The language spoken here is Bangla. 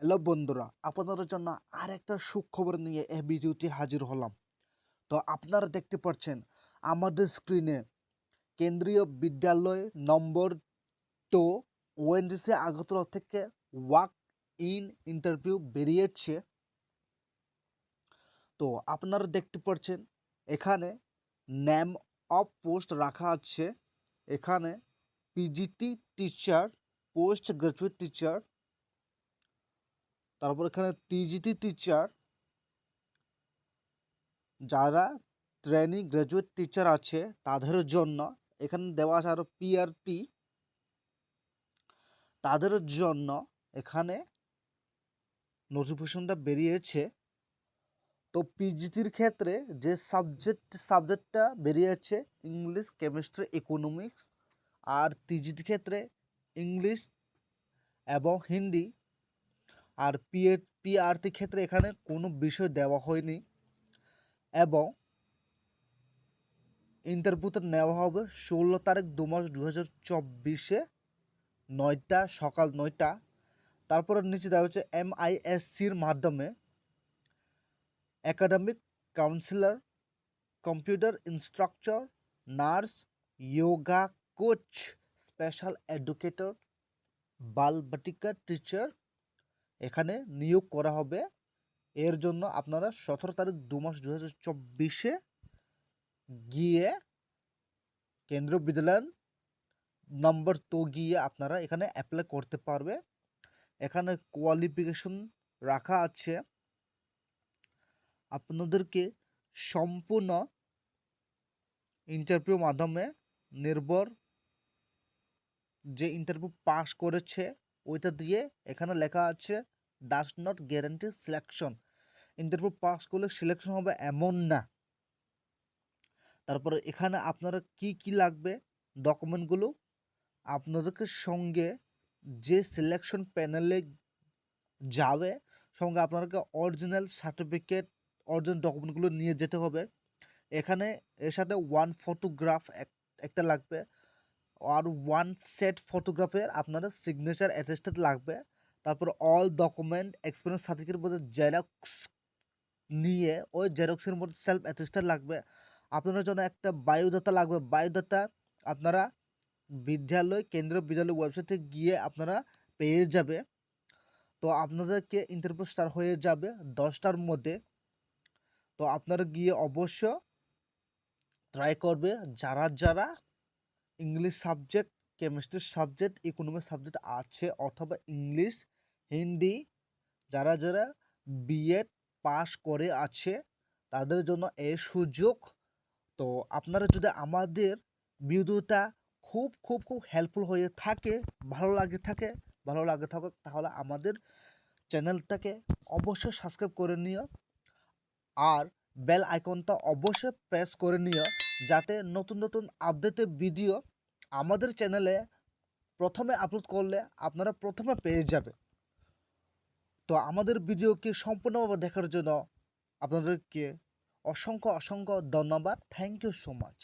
হ্যালো বন্ধুরা, আপনাদের জন্য আরেকটা সুখবর নিয়ে এই ভিডিওটি হাজির হলাম। তো আপনারা দেখতে পাচ্ছেন আমাদের স্ক্রিনে কেন্দ্রীয় বিদ্যালয় নম্বর 2 ওএনজিসি আগরতলা থেকে ওয়াক ইন ইন্টারভিউ বেরিয়েছে। তো আপনারা দেখতে পাচ্ছেন এখানে নেম অফ পোস্ট রাখা আছে। এখানে PGT teacher, post graduate teacher, তারপর এখানে টিজিটি টিচার, যারা ট্রেনি গ্র্যাজুয়েট টিচার আছে তাদের জন্য এখানে দেওয়া আছে, আরও পিআরটি তাদের জন্য এখানে নোটিফিকেশনটা বেরিয়েছে। তো পিজিটির ক্ষেত্রে যে সাবজেক্টটা বেরিয়েছে ইংলিশ, কেমিস্ট্রি, ইকোনমিক্স, আর টিজিটির ক্ষেত্রে ইংলিশ এবং হিন্দি। আর পিআরটির ক্ষেত্রে এখানে কোনো বিষয় দেওয়া হয়নি এবং ইন্টারভিউতে নেওয়া হবে 16 তারিখ 2 মাস 2024 সকাল 9টা। তারপরে নিচে দেওয়া হচ্ছে MISCর মাধ্যমে academic counsellor, computer instructor, nurse, yoga coach, special educator, Balvatika teacher এখানে নিয়োগ করা হবে। এর জন্য আপনারা 17 তারিখ 2 মাস 2024 গিয়ে কেন্দ্রীয় বিদ্যালয় নম্বর 2 গিয়ে আপনারা এখানে অ্যাপ্লাই করতে পারবে। এখানে কোয়ালিফিকেশন রাখা আছে। আপনাদেরকে সম্পূর্ণ ইন্টারভিউ মাধ্যমে নির্ভর যে ইন্টারভিউ পাস করেছে ওইটা দিয়ে এখানে লেখা আছে does not guarantee selection. Interview pass করলে সিলেকশন হবে এমন না। তারপরে এখানে আপনারা কি লাগবে ডকুমেন্টগুলো, আপনাদেরকে সঙ্গে যে সিলেকশন প্যানেলে যাবে সঙ্গে আপনাদেরকে অরিজিনাল সার্টিফিকেট, অরিজিনাল ডকুমেন্টগুলো নিয়ে যেতে হবে। এখানে এর সাথে ওয়ান ফটোগ্রাফ একটা লাগবে, আর ওয়ান সেট ফটোগ্রাফের আপনার সিগনেচার অ্যাটেস্টেড লাগবে। তারপর অল ডকুমেন্ট এক্সপিরিয়েন্স সার্টিফিকেটের মধ্যে জেরক্স নিয়ে ওই জেরক্সের মধ্যে সেলফ অ্যাটেস্টেড লাগবে। আপনাদের জন্য একটা বায়োডাটা লাগবে। বায়োডাটা আপনারা কেন্দ্রীয় বিদ্যালয় ওয়েবসাইটে গিয়ে আপনারা পেয়ে যাবে। তো আপনাদেরকে ইন্টারভিউ স্টার্ট হয়ে যাবে 10টার মধ্যে। তো আপনারা গিয়ে অবশ্য ট্রাই করবে যারা English subject, chemistry subject, economics subject আছে অথবা ইংলিশ, হিন্দি, যারা বিএড পাস করে আছে তাদের জন্য এই সুযোগ। তো আপনারা যদি আমাদের ভিডিওটা খুব হেল্পফুল হয়ে থাকে, ভালো লাগে থাকে তাহলে আমাদের চ্যানেলটাকে অবশ্যই সাবস্ক্রাইব করে নিও আর বেল আইকনটা অবশ্যই প্রেস করে নিও, যাতে নতুন আপডেটেড ভিডিও আমাদের চ্যানেলে প্রথমে আপলোড করলে আপনারা প্রথমে পেয়ে যাবে। তো আমাদের ভিডিওকে সম্পূর্ণভাবে দেখার জন্য আপনাদেরকে অসংখ্য ধন্যবাদ। Thank you so much.